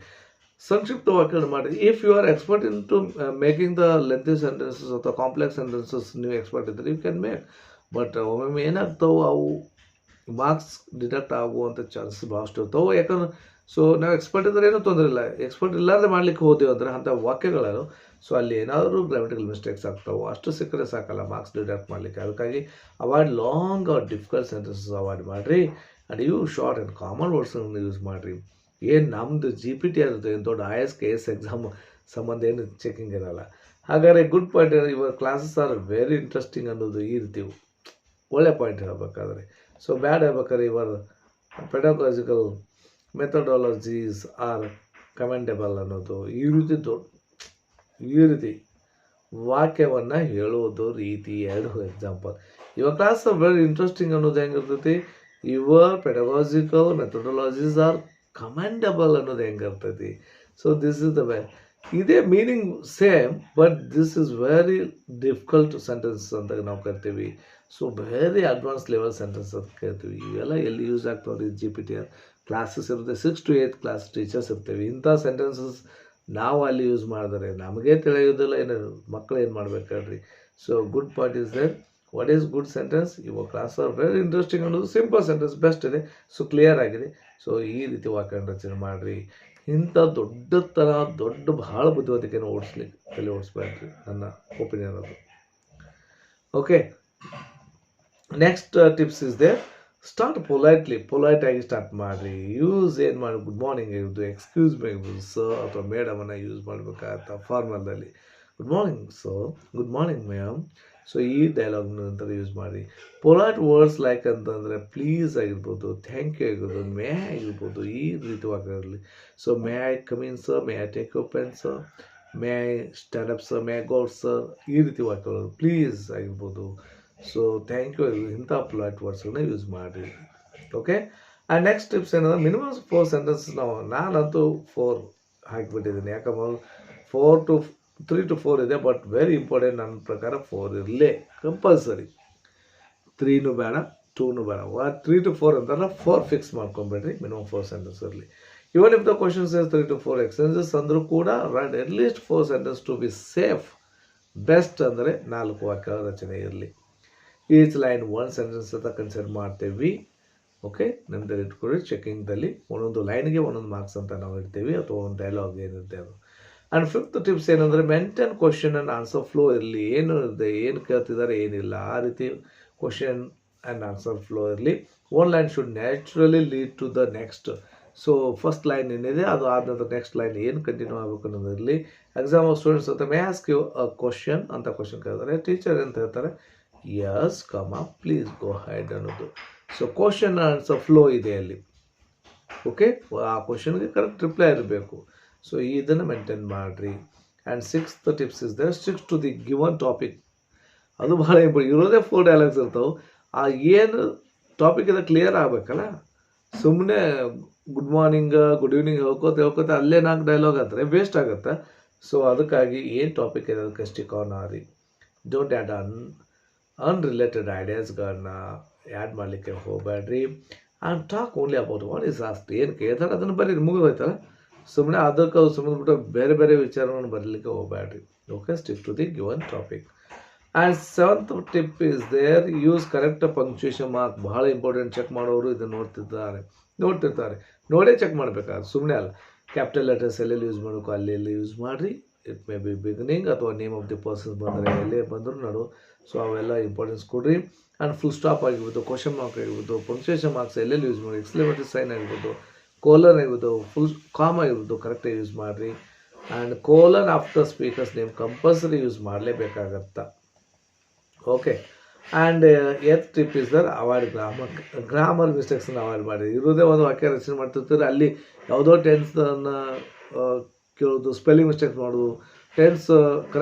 ಸಂಕ್ಷಿಪ್ತ ವಾಕ್ಯಗಳು ಮಾಡಿ. If you are expert in to making the lengthy sentences ಅಥವಾ ಕಾಂಪ್ಲೆಕ್ಸ್ ಸೆಂಟೆನ್ಸಸ್ ನೀವು ಎಕ್ಸ್ಪರ್ಟ್ ಇದ್ದರೆ ಯು ಕ್ಯಾನ್ ಮೇಕ್. ಬಟ್ ಒಮ್ಮೊಮ್ಮೆ ಏನಾಗ್ತಾವೆ, ಅವು ಮಾರ್ಕ್ಸ್ ಡಿಡಕ್ಟ್ ಆಗುವಂಥ ಚಾನ್ಸಸ್ ಭಾಳಷ್ಟು ಇರ್ತಾವೆ. ಯಾಕಂದ್ರೆ ಸೊ ನಾವು ಎಕ್ಸ್ಪರ್ಟ್ ಇದ್ದರೆ ಏನೂ ತೊಂದರೆ ಇಲ್ಲ, ಎಕ್ಸ್ಪರ್ಟ್ ಇಲ್ಲಾಂದರೆ ಮಾಡಲಿಕ್ಕೆ ಹೋದೆವು ಅಂದರೆ ಅಂಥ ವಾಕ್ಯಗಳು ಸೊ ಅಲ್ಲಿ ಏನಾದರೂ ಗ್ರಾಮೆಟಿಕಲ್ ಮಿಸ್ಟೇಕ್ಸ್ ಆಗ್ತಾವೆ, ಅಷ್ಟು ಸಿಕ್ಕರೆ ಸಾಕಲ್ಲ ಮಾರ್ಕ್ಸ್ ಡಿಡಕ್ಟ್ ಮಾಡಲಿಕ್ಕೆ. ಅದಕ್ಕಾಗಿ avoid long or difficult sentences avoid ಮಾಡಿರಿ. ಆ್ಯಂಡ್ ಇವು ಶಾರ್ಟ್ ಆ್ಯಂಡ್ ಕಾಮನ್ ವರ್ಡ್ಸನ್ನು ಯೂಸ್ ಮಾಡಿರಿ. ಏನು ನಮ್ಮದು GPT ಇರುತ್ತೆ, ಏನು ದೊಡ್ಡ IAS KS ಎಕ್ಸಾಮ್ ಸಂಬಂಧ ಏನು ಚೆಕಿಂಗ್ ಇರೋಲ್ಲ. ಹಾಗಾದರೆ ಗುಡ್ ಪಾಯಿಂಟ್, ಇವಾಗ ಕ್ಲಾಸಸ್ ಆರ್ ವೆರಿ ಇಂಟ್ರೆಸ್ಟಿಂಗ್ ಅನ್ನೋದು ಈ ರೀತಿ ಒಳ್ಳೆ ಪಾಯಿಂಟ್ ಹೇಳಬೇಕಾದ್ರೆ. ಸೊ ಬ್ಯಾಡ್ ಹೇಳ್ಬೇಕಾದ್ರೆ ಇವರ್ ಪೆಡಗಾಜಿಕಲ್ ಮೆಥಡಾಲಜೀಸ್ ಆರ್ ಕಮೆಂಡೇಬಲ್ ಅನ್ನೋದು ಈ ರೀತಿ ವಾಕ್ಯವನ್ನು ಹೇಳೋದು ರೀತಿ. ಎರಡು ಎಕ್ಸಾಂಪಲ್. ಇವಾಗ ಕ್ಲಾಸ್ ವೆರಿ ಇಂಟ್ರೆಸ್ಟಿಂಗ್ ಅನ್ನೋದು ಹೆಂಗಿರ್ತೈತಿ, your pedagogical methodologies are commendable ಅನ್ನೋದು ಹೆಂಗಿರ್ತೈತಿ. So this is the way. ಇದೇ meaning same, but this is very difficult sentence ಅಂತ ನಾವು ಕರಿತೀವಿ. So very advance level sentence ಅಂತ ಕೇಳ್ತೀವಿ. ಇವೆಲ್ಲ ಎಲ್ಲಿ ಯೂಸ್ ಆಗ್ತಾವ್ರಿ? ಜಿ ಪಿ ಟಿ ಕ್ಲಾಸಸ್ ಇರುತ್ತೆ, 6 to 8 ಕ್ಲಾಸ್ ಟೀಚರ್ಸ್ ಇರ್ತೀವಿ. ಇಂಥ ಸೆಂಟೆನ್ಸಸ್ ನಾವು ಅಲ್ಲಿ ಯೂಸ್ ಮಾಡಿದ್ರೆ ನಮಗೆ ತಿಳಿಯೋದಿಲ್ಲ, ಏನು ಮಕ್ಕಳು ಏನು ಮಾಡ್ಬೇಕು ಹೇಳ್ರಿ? So good point is there. What is good sentence? Your class are very interesting ಅನ್ನೋದು ಸಿಂಪಲ್ ಸೆಂಟೆನ್ಸ್ ಬೆಸ್ಟ್ ಇದೆ. ಸೊ ಕ್ಲಿಯರ್ ಆಗಿದೆ. ಸೊ ಈ ರೀತಿ ವಾಕ್ಯ ರಚನೆ ಮಾಡಿರಿ. ಇಂಥ ದೊಡ್ಡ ಭಾಳ ಬುದ್ಧಿವಂತಿಕೆಯನ್ನು ಓಡಿಸ್ಲಿಕ್ಕೆ ತಲೆ ಓಡಿಸ್ಬೇಡ್ರಿ, ನನ್ನ ಒಪಿನಿಯನ್ ಅದು. Okay, next tips is they, start polite ಆಗಿ ಸ್ಟಾರ್ಟ್ ಮಾಡಿರಿ. ಯೂಸ್ ಏನು ಮಾಡಿ? ಗುಡ್ ಮಾರ್ನಿಂಗ್ ಆಗಿರ್ಬೋದು, ಎಕ್ಸ್ಕ್ಯೂಸ್ ಮೀ ಆಗಿರ್ಬೋದು, ಸರ್ ಅಥವಾ ಮೇಡಮನ್ನು ಯೂಸ್ ಮಾಡಬೇಕಾಗತ್ತ ಫಾರ್ಮಲ್ದಲ್ಲಿ. Good morning sir, good morning ma'am. So ಈ ಡೈಲಾಗ್ನ ನಂತರ ಯೂಸ್ ಮಾಡಿ. ಪೊಲೈಟ್ ವರ್ಡ್ಸ್ ಲೈಕ್ ಅಂತಂದರೆ ಪ್ಲೀಸ್ ಆಗಿರ್ಬೋದು, ಥ್ಯಾಂಕ್ ಯು ಆಗಿರ್ಬೋದು, ಮೇ ಆಗಿರ್ಬೋದು, ಈ ರೀತಿ ವಾಕ್ಯದಲ್ಲಿ. So may I come in sir, may I take your pen sir, may I stand up sir, may I go out sir, ಈ ರೀತಿ ವಾಕ್ಯಗಳು. ಪ್ಲೀಸ್ ಆಗಿರ್ಬೋದು, ಸೊ ಥ್ಯಾಂಕ್ ಯು ಆಗಿರ್ಬೋದು, ಇಂಥ ಪೊಲೈಟ್ ವರ್ಡ್ಸ್ಗಳನ್ನ ಯೂಸ್ ಮಾಡಿ. ಓಕೆ, ಆ್ಯಂಡ್ ನೆಕ್ಸ್ಟ್ ಟಿಪ್ಸ್ ಏನಂದ್ರೆ ಮಿನಿಮಮ್ 4 ಸೆಂಟೆನ್ಸಸ್ ನಾನಂತೂ 4 ಹಾಕಿಬಿಟ್ಟಿದ್ದೀನಿ. ಯಾಕಂದ್ರೆ 3 to 4 ಇದೆ, ಬಟ್ ವೆರಿ ಇಂಪಾರ್ಟೆಂಟ್ ನನ್ನ ಪ್ರಕಾರ 4 ಇರಲೇ ಕಂಪಲ್ಸರಿ. 3ನೂ ಬೇಡ, 2ನೂ ಬೇಡ. 3 to 4 ಅಂತಾರಲ್ಲ, 4 ಫಿಕ್ಸ್ ಮಾಡ್ಕೊಂಬೇಡ್ರಿ. ಮಿನಿಮಮ್ 4 ಸೆಂಟೆನ್ಸ್ ಇರಲಿ. Even if the questions is 3 to 4 exchanges ಅಂದರೂ ಕೂಡ write at least 4 sentence to be safe. Best ಅಂದರೆ 4 ವಾಕ್ಯ ರಚನೆ ಇರಲಿ. ಈಚ್ ಲೈನ್ 1 ಸೆಂಟೆನ್ಸ್ ಅಂತ ಕನ್ಸಿಡರ್ ಮಾಡ್ತೇವೆ. ಓಕೆ, ನಂತರ ಇಟ್ಕೊಳ್ಳಿ. ಚೆಕಿಂಗ್ದಲ್ಲಿ ಒಂದೊಂದು ಲೈನ್ಗೆ ಒಂದೊಂದು ಮಾರ್ಕ್ಸ್ ಅಂತ ನಾವು ಇಡ್ತೀವಿ, ಅಥವಾ ಒಂದು ಡೈಲಾಗ್ ಏನಿರುತ್ತೆ ಅದು. ಆ್ಯಂಡ್ 5th ಟಿಪ್ಸ್ ಏನಂದರೆ maintain question and answer flow ಇರಲಿ. ಏನು ಇರುತ್ತೆ, ಏನು ಕೇಳ್ತಿದ್ದಾರೆ, ಏನಿಲ್ಲ, ಆ ರೀತಿ ಕ್ವಶನ್ ಆ್ಯಂಡ್ ಆನ್ಸರ್ ಫ್ಲೋ ಇರಲಿ. One line should naturally lead to the next. So first line ಏನಿದೆ ಅದು ಆದ ನಂತರ ನೆಕ್ಸ್ಟ್ ಲೈನ್ ಏನು ಕಂಟಿನ್ಯೂ ಆಗಬೇಕು ಅನ್ನೋದು ಇರಲಿ. ಎಕ್ಸಾಮ್ ಸ್ಟೂಡೆಂಟ್ಸ್ ಅಂತ may ask you a question ಅಂತ ಕ್ವಶನ್ ಕೇಳ್ತಾರೆ. ಟೀಚರ್ ಅಂತ ಹೇಳ್ತಾರೆ yes come please go ahead ಅನ್ನೋದು. ಸೊ ಕ್ವಶನ್ ಆನ್ಸರ್ ಫ್ಲೋ ಇದೆ ಅಲ್ಲಿ. ಓಕೆ, ಆ ಕ್ವಶನ್ಗೆ ಕರೆಕ್ಟ್ ರಿಪ್ಲೈ ಇರಬೇಕು. ಸೊ ಇದನ್ನು ಮೇಂಟೈನ್ ಮಾಡಿರಿ. And 6th tips is the stick to the given topic. ಅದು ಭಾಳ ಇಂಪಾರ್ಟೆಂಟ್. ಇರೋದೇ 4 ಡೈಲಾಗ್ಸ್ ಇರ್ತಾವೆ. ಆ ಏನು ಟಾಪಿಕ್ ಇದೆ ಕ್ಲಿಯರ್ ಆಗಬೇಕಲ್ಲ. ಸುಮ್ಮನೆ ಗುಡ್ ಮಾರ್ನಿಂಗ್ ಗುಡ್ ಈವ್ನಿಂಗ್ ಹೇಳ್ಕೋತ ಅಲ್ಲೇ 4 ಡೈಲಾಗ್ ಆದರೆ ವೇಸ್ಟ್ ಆಗುತ್ತೆ. ಸೊ ಅದಕ್ಕಾಗಿ ಏನು ಟಾಪಿಕ್ ಇದೆ ಅದಕ್ಕೆ ಸ್ಟಿಕ್ ಆನ್ ಆರಿ. ಡೋಂಟ್ ಆ್ಯಡ್ ಅನ್ರಿಲೇಟೆಡ್ ಐಡಿಯಾಸ್ಗಳನ್ನ ಆ್ಯಡ್ ಮಾಡಲಿಕ್ಕೆ ಹೋಗಬೇಡ್ರಿ. And talk only about what is asked. ಏನು ಕೇಳ್ತಾರೆ ಅದನ್ನು ಬರೀ ಮುಗಿದೋಯ್ತಲ್ಲ. ಸುಮ್ಮನೆ ಅದಕ್ಕೆ ಸುಮ್ಮನೆ ಬೇರೆ ಬೇರೆ ವಿಚಾರವನ್ನು ಬರಲಿಕ್ಕೆ ಹೋಗಬೇಡ್ರಿ. Okay, stick to the given topic. And 7th tip is there, use correct punctuation mark. ಭಾಳ ಇಂಪಾರ್ಟೆಂಟ್. ಚೆಕ್ ಮಾಡೋರು ಇದನ್ನು ನೋಡ್ತಿರ್ತಾರೆ. ನೋಡೇ ಚೆಕ್ ಮಾಡಬೇಕಾದ್ರೆ ಸುಮ್ಮನೆ ಅಲ್ಲ. ಕ್ಯಾಪಿಟಲ್ ಲೆಟರ್ಸ್ ಎಲ್ಲೆಲ್ಲಿ ಯೂಸ್ ಮಾಡಬೇಕು ಅಲ್ಲಿ ಯೂಸ್ ಮಾಡಿರಿ. ಇಟ್ ಮೇ ಬಿ ಬಿಗಿನಿಂಗ್ ಅಥವಾ ನೇಮ್ ಆಫ್ ದಿ ಪರ್ಸನ್ಸ್ ಬಂದರೆ ಎಲ್ಲೇ ಬಂದರೂ ನಡು. ಸೊ ಅವೆಲ್ಲ ಇಂಪಾರ್ಟೆನ್ಸ್ ಕೊಡ್ರಿ. ಆ್ಯಂಡ್ ಫುಲ್ ಸ್ಟಾಪ್ ಆಗಿರ್ಬೋದು, ಕ್ವಶನ್ ಮಾರ್ಕ್ ಆಗಿರ್ಬೋದು, ಪಂಕ್ಚುಯೇಷನ್ ಮಾರ್ಕ್ಸ್ ಎಲ್ಲೆಲ್ಲಿ ಯೂಸ್ ಮಾಡಿ, ಎಕ್ಸ್ಕ್ಲೇಮೇಟರಿ ಸೈನ್ ಆಗಿರ್ಬೋದು, ಕೋಲನ್ ಆಗಿರ್ಬೋದು, ಫುಲ್ ಕಾಮ್ ಆಗಿರ್ಬೋದು, ಕರೆಕ್ಟಾಗಿ ಯೂಸ್ ಮಾಡಿರಿ. And colon after speaker's name compulsory use ಮಾಡಲೇಬೇಕಾಗತ್ತೆ. Okay, and 8th tip is there avoid grammar ಮಿಸ್ಟೇಕ್ಸನ್ನು ಅವಾಯ್ಡ್ ಮಾಡಿ. ಇರೋದೇ ಒಂದು ವಾಕ್ಯ ರಚನೆ ಮಾಡ್ತಿರ್ತಾರೆ, ಅಲ್ಲಿ ಯಾವುದೋ ಟೆನ್ಸನ್ನು ಕೇಳೋದು, ಸ್ಪೆಲ್ಲಿಂಗ್ ಮಿಸ್ಟೇಕ್ಸ್ ಮಾಡೋದು, ಟೆನ್ಸ್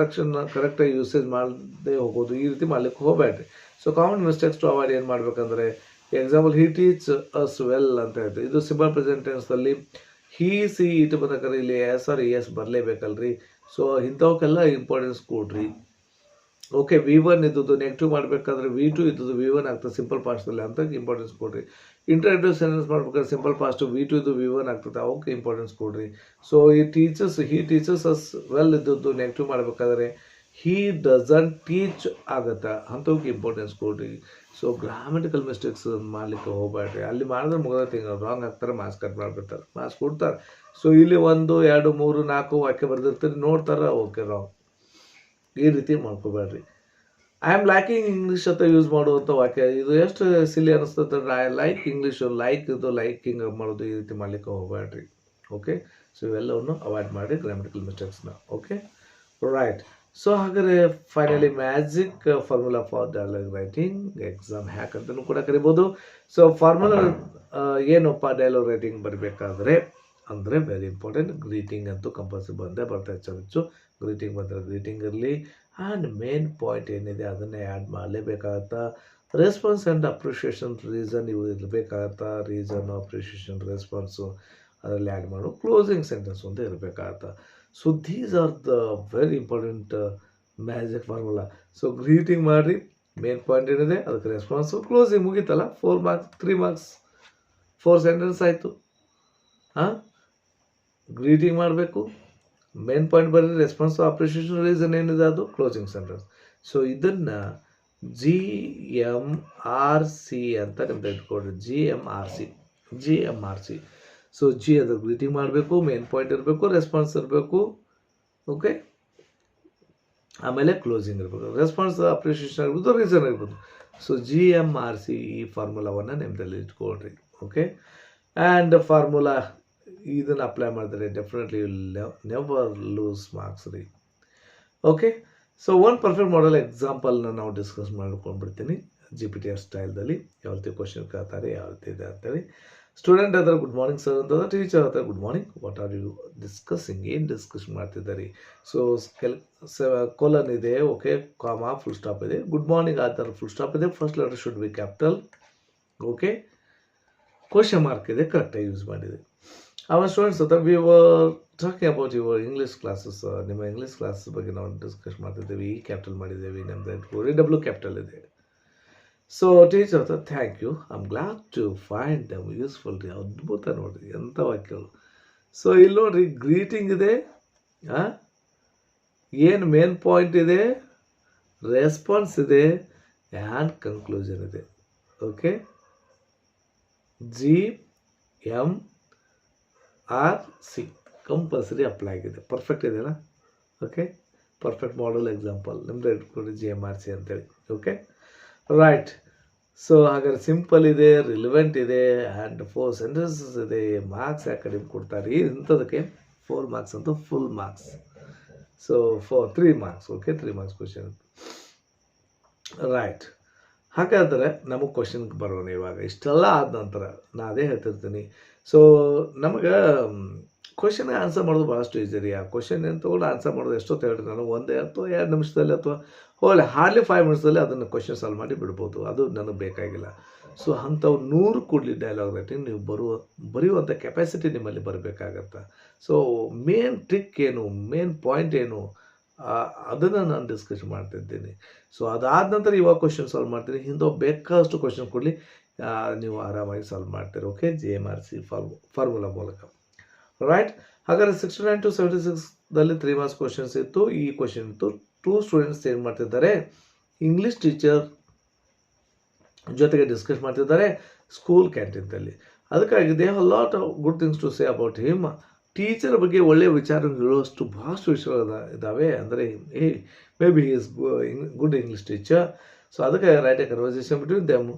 ಕರೆಕ್ಟಾಗಿ ಯೂಸೇಜ್ ಮಾಡದೆ ಹೋಗೋದು, ಈ ರೀತಿ ಮಾಡ್ಲಿಕ್ಕೆ ಹೋಗಬೇಡ್ರಿ. So common mistakes to avoid ಏನು ಮಾಡಬೇಕಂದ್ರೆ, example he teach us well ಅಂತ ಹೇಳ್ತೀವಿ. ಇದು ಸಿಂಪಲ್ ಪ್ರೆಸೆಂಟ್ ಟೆನ್ಸ್ನಲ್ಲಿ ಹಿ ಸಿ ಇಟ್ ಬಂದಕ್ರೆ ಇಲ್ಲಿ ಎಸ್ ಆರ್ ಎಸ್ ಬರಲೇಬೇಕಲ್ರಿ. ಸೊ ಇಂಥವಕ್ಕೆಲ್ಲ ಇಂಪಾರ್ಟೆನ್ಸ್ ಕೊಡ್ರಿ. ಓಕೆ, V1 ಇದ್ದದ್ದು ನೆಗೆಟಿವ್ ಮಾಡಬೇಕಾದ್ರೆ V2 ಇದ್ದದ್ದು V1 ಆಗ್ತದೆ ಸಿಂಪಲ್ ಪಾಸ್ಟಲ್ಲಿ ಅಂತ ಇಂಪಾರ್ಟೆನ್ಸ್ ಕೊಡ್ರಿ. ಇಂಟ್ರಾಕ್ಟಿವ್ ಸೆಂಟೆನ್ಸ್ ಮಾಡ್ಬೇಕಾದ್ರೆ ಸಿಂಪಲ್ ಪಾಸ್ಟ್ V2 ಇದು V1 ಆಗ್ತದೆ, ಅವಕ್ಕೆ ಇಂಪಾರ್ಟೆನ್ಸ್ ಕೊಡ್ರಿ. So he teachers us well ಇದ್ದದ್ದು ನೆಗೆಟಿವ್ ಮಾಡಬೇಕಾದ್ರೆ ಹಿ ಡಸಂಟ್ ಟೀಚ್ ಆಗುತ್ತೆ, ಅಂಥವಕ್ಕೆ ಇಂಪಾರ್ಟೆನ್ಸ್ ಕೊಡ್ರಿ. ಸೊ ಗ್ರಾಮೆಟಿಕಲ್ ಮಿಸ್ಟೇಕ್ಸ್ ಮಾಡಲಿಕ್ಕೆ ಹೋಗಬೇಡ್ರಿ. ಅಲ್ಲಿ ಮಾಡಿದ್ರೆ ಮುಗಿದೈತೆ, ರಾಂಗ್ ಆಗ್ತಾರೆ, ಮಾರ್ಕ್ಸ್ ಕಟ್ ಮಾಡಿಬಿಡ್ತಾರೆ, ಮಾರ್ಕ್ಸ್ ಕೊಡ್ತಾರೆ. ಸೊ ಇಲ್ಲಿ 1 2 3 4 ವಾಕ್ಯ ಬರೆದಿರ್ತೀರಿ, ನೋಡ್ತಾರೆ, ಓಕೆ ರಾಂಗ್, ಈ ರೀತಿ ಮಾಡ್ಕೋಬೇಡ್ರಿ. ಐ ಆಮ್ ಲೈಕಿಂಗ್ ಇಂಗ್ಲೀಷ್ ಅಂತ ಯೂಸ್ ಮಾಡುವಂಥ ವಾಕ್ಯ ಇದು ಎಷ್ಟು ಸಿಲಿ ಅನಿಸ್ತದೆ. ಐ ಲೈಕ್ ಇಂಗ್ಲೀಷು, ಲೈಕಿಂಗ್ ಮಾಡೋದು, ಈ ರೀತಿ ಮಾಡಲಿಕ್ಕೆ ಹೋಗಬೇಡ್ರಿ. ಓಕೆ, ಸೊ ಇವೆಲ್ಲವನ್ನು ಅವಾಯ್ಡ್ ಮಾಡಿ ಗ್ರಾಮೆಟಿಕಲ್ ಮಿಸ್ಟೇಕ್ಸ್ನ. Okay, right. ಸೊ ಹಾಗಾದರೆ finally magic formula for dialogue writing exam hack ಅಂತಲೂ ಕೂಡ ಕರಿಬೋದು. ಸೊ ಫಾರ್ಮುಲಾ ಏನಪ್ಪ ಡೈಲಾಗ್ ರೈಟಿಂಗ್ ಬರಬೇಕಾದ್ರೆ ಅಂದರೆ ವೆರಿ ಇಂಪಾರ್ಟೆಂಟ್. ಗ್ರೀಟಿಂಗ್ ಅಂತೂ ಕಂಪಲ್ಸರಿ ಬಂದೇ ಬರ್ತಾ ಹೆಚ್ಚು ಗ್ರೀಟಿಂಗ್ ಬಂದರೆ ಗ್ರೀಟಿಂಗ್ ಇರಲಿ. ಆ್ಯಂಡ್ ಮೇನ್ ಪಾಯಿಂಟ್ ಏನಿದೆ ಅದನ್ನೇ ಆ್ಯಡ್ ಮಾಡಲೇಬೇಕಾಗತ್ತಾ. ರೆಸ್ಪಾನ್ಸ್ ಆ್ಯಂಡ್ ಅಪ್ರಿಷಿಯೇಷನ್ ರೀಸನ್ ಇವು ಇರಬೇಕಾಗತ್ತಾ. ರೀಸನ್, ಅಪ್ರಿಷಿಯೇಷನ್, ರೆಸ್ಪಾನ್ಸು ಅದರಲ್ಲಿ ಆ್ಯಡ್ ಮಾಡು. ಕ್ಲೋಸಿಂಗ್ ಸೆಂಟೆನ್ಸ್ ಒಂದು ಇರಬೇಕಾಗತ್ತಾ. So these are the very important magic formula. So greeting ಮಾಡಿರಿ, ಮೇನ್ ಪಾಯಿಂಟ್ ಏನಿದೆ ಅದಕ್ಕೆ ರೆಸ್ಪಾನ್ಸು, ಕ್ಲೋಸಿಂಗ್, ಮುಗೀತಲ್ಲ. 4 ಮಾರ್ಕ್ಸ್, 3 ಮಾರ್ಕ್ಸ್, 4 ಸೆಂಟೆನ್ಸ್ ಆಯಿತು. ಗ್ರೀಟಿಂಗ್ ಮಾಡಬೇಕು, ಮೇನ್ ಪಾಯಿಂಟ್ ಬರೀ ರೆಸ್ಪಾನ್ಸ್, ಅಪ್ರಿಷಿಯೇಷನ್, ರೀಸನ್ ಏನಿದೆ ಅದು ಕ್ಲೋಸಿಂಗ್ ಸೆಂಟೆನ್ಸ್. ಸೊ ಇದನ್ನು GMRC ಅಂತ ನಿಮ್ದು ಇಟ್ಕೊಡ್ರಿ. GMRC. ಸೊ ಅದು ಗ್ರೀಟಿಂಗ್ ಮಾಡಬೇಕು, ಮೇನ್ ಪಾಯಿಂಟ್ ಇರಬೇಕು, ರೆಸ್ಪಾನ್ಸ್ ಇರಬೇಕು, ಓಕೆ, ಆಮೇಲೆ ಕ್ಲೋಸಿಂಗ್ ಇರ್ಬೋದು, ರೆಸ್ಪಾನ್ಸ್, ಅಪ್ರಿಷಿಯೇಷನ್ ಇರ್ಬೋದು, ರೀಸನ್ ಇರ್ಬೋದು. ಸೊ GMRC ಈ ಫಾರ್ಮುಲಾವನ್ನು ನಿಮ್ಮದಲ್ಲಿ ಇಟ್ಕೊಳ್ರಿ. ಓಕೆ, ಆ್ಯಂಡ್ ಫಾರ್ಮುಲಾ ಇದನ್ನು ಅಪ್ಲೈ ಮಾಡಿದ್ರೆ definitely you never lose marks ರೀ. Okay, so one perfect model ಎಕ್ಸಾಂಪಲ್ನ ನಾವು ಡಿಸ್ಕಸ್ ಮಾಡ್ಕೊಂಡ್ಬಿಡ್ತೀನಿ GPTR ಸ್ಟೈಲ್ದಲ್ಲಿ. ಯಾವ ರೀತಿ ಕ್ವಶನ್ ಕೇಳ್ತಾರೆ, ಯಾವ ರೀತಿ ಇದೆ ಅಂತೇಳಿ. ಸ್ಟೂಡೆಂಟ್ ಹತ್ರ ಗುಡ್ ಮಾರ್ನಿಂಗ್ ಸರ್ ಅಂತಂದ್ರೆ, ಟೀಚರ್ ಹತ್ರ good morning, what are you discussing, ಏನು ಡಿಸ್ಕಸ್ ಮಾಡ್ತಿದ್ದಾರೆ. ಸೊ ಕೊಲನ್ ಇದೆ, ಓಕೆ, ಕಾಮಾ, ಫುಲ್ ಸ್ಟಾಪ್ ಇದೆ. ಗುಡ್ ಮಾರ್ನಿಂಗ್ ಆ ಥರ ಫುಲ್ ಸ್ಟಾಪ್ ಇದೆ, first letter should be capital, okay, question mark ಇದೆ, ಕರೆಕ್ಟಾಗಿ ಯೂಸ್ ಮಾಡಿದೆ. ಅವನ ಸ್ಟೂಡೆಂಟ್ಸ್ ಹತ್ರ we were talking about your English classes, ನಿಮ್ಮ ಇಂಗ್ಲೀಷ್ ಕ್ಲಾಸಸ್ ಬಗ್ಗೆ ನಾವು ಡಿಸ್ಕಸ್ ಮಾಡ್ತಿದ್ದೇವೆ. ಈ ಕ್ಯಾಪಿಟಲ್ ಮಾಡಿದ್ದೇವೆ, ನಮ್ಮದು W ಕ್ಯಾಪಿಟಲ್ ಇದೆ. ಸೊ ಟೀಚರ್ ಹತ್ರ thank you, I am glad to find them useful ರೀ. ಅದ್ಭುತ ನೋಡಿರಿ, ಎಂಥ ವಾಕ್ಯಗಳು. ಸೊ ಇಲ್ಲಿ ನೋಡ್ರಿ, ಗ್ರೀಟಿಂಗ್ ಇದೆ, ಏನು ಮೇನ್ ಪಾಯಿಂಟ್ ಇದೆ, ರೆಸ್ಪಾನ್ಸ್ ಇದೆ, ಆ್ಯಂಡ್ ಕನ್ಕ್ಲೂಷನ್ ಇದೆ. ಓಕೆ, GMRC ಕಂಪಲ್ಸರಿ ಅಪ್ಲೈ ಆಗಿದೆ. ಪರ್ಫೆಕ್ಟ್ ಇದೆಯಲ್ಲ. ಓಕೆ, ಪರ್ಫೆಕ್ಟ್ ಮಾಡೆಲ್ ಎಕ್ಸಾಂಪಲ್ ನಿಮ್ಮದು ಇಟ್ಕೊಡಿ GMRC ಅಂತೇಳಿ. Okay, right. ಸೊ ಹಾಗಾದ್ರೆ ಸಿಂಪಲ್ ಇದೆ, ರಿಲಿವೆಂಟ್ ಇದೆ, ಆ್ಯಂಡ್ 4 ಸೆಂಟೆನ್ಸಸ್ ಇದೆ. ಮಾರ್ಕ್ಸ್ ಯಾಕೆ ಕಡಿಮೆ ಕೊಡ್ತಾರೆ ಇಂಥದಕ್ಕೆ? 4 ಮಾರ್ಕ್ಸ್ ಅಂತೂ full marks. So 3 marks. Okay, 3 marks question. Right. ಹಾಗಾದರೆ ನಮಗೆ ಕ್ವಶನ್ಗೆ ಬರೋಣ ಇವಾಗ. ಇಷ್ಟೆಲ್ಲ ಆದ ನಂತರ ನಾನು ಅದೇ ಹೇಳ್ತಿರ್ತೀನಿ. ಸೊ ನಮಗೆ ಕ್ವಶನ್ಗೆ ಆನ್ಸರ್ ಮಾಡೋದು ಭಾಳಷ್ಟು ಈಸಿ ರೀ. ಆ ಕ್ವಶನ್ ಏನು ತೊಗೊಂಡು ಆನ್ಸರ್ ಮಾಡೋದು ಎಷ್ಟೊತ್ತು ಹೇಳ್ರಿ ನಾನು, 1 ಅಥವಾ 2 ನಿಮಿಷದಲ್ಲಿ ಅಥವಾ ಹಾರ್ಡ್ಲಿ 5 ಮಿನಿಟ್ಸಲ್ಲಿ ಅದನ್ನು ಕ್ವಶನ್ ಸಾಲ್ವ್ ಮಾಡಿ ಬಿಡ್ಬೋದು. ಅದು ನನಗೆ ಬೇಕಾಗಿಲ್ಲ. ಸೊ ಅಂಥವು 100 ಕೊಡಲಿ ಡೈಲಾಗ್ ರೈಟಿಂಗ್, ನೀವು ಬರೆಯುವಂಥ ಕೆಪಾಸಿಟಿ ನಿಮ್ಮಲ್ಲಿ ಬರಬೇಕಾಗತ್ತೆ. ಸೊ ಮೇನ್ ಟ್ರಿಕ್ ಏನು, ಮೇನ್ ಪಾಯಿಂಟ್ ಏನು, ಅದನ್ನು ನಾನು ಡಿಸ್ಕಸ್ ಮಾಡ್ತಿದ್ದೀನಿ. ಸೊ ಅದಾದ ನಂತರ ಇವಾಗ ಕ್ವಶನ್ ಸಾಲ್ವ್ ಮಾಡ್ತೀನಿ. ಹಿಂದೆ ಬೇಕಾದಷ್ಟು ಕ್ವಶನ್ ಕೊಡಲಿ, ನೀವು ಆರಾಮಾಗಿ ಸಾಲ್ವ್ ಮಾಡ್ತೀರಿ. ಓಕೆ, GMRC ಫಾರ್ಮುಲಾ ಮೂಲಕ. ರೈಟ್. ಹಾಗಾದರೆ 69 to 76ದಲ್ಲಿ 3 ಮಾರ್ಕ್ಸ್ ಕ್ವಶನ್ಸ್ ಇತ್ತು. ಈ ಕ್ವಶನ್ ಇತ್ತು, 2 ಸ್ಟೂಡೆಂಟ್ಸ್ ಏನು ಮಾಡ್ತಿದ್ದಾರೆ, ಇಂಗ್ಲೀಷ್ ಟೀಚರ್ ಜೊತೆಗೆ ಡಿಸ್ಕಸ್ ಮಾಡ್ತಿದ್ದಾರೆ ಸ್ಕೂಲ್ ಕ್ಯಾಂಟೀನ್ದಲ್ಲಿ. ಅದಕ್ಕಾಗಿ they have lot of good things to say about him. Teacher ಬಗ್ಗೆ ಒಳ್ಳೆಯ ವಿಚಾರ ಹೇಳುವಷ್ಟು ಭಾಳಷ್ಟು ವಿಷಯಗಳು ಇದ್ದಾವೆ. ಅಂದರೆ may be is good English teacher. So ಅದಕ್ಕೆ write a conversation between them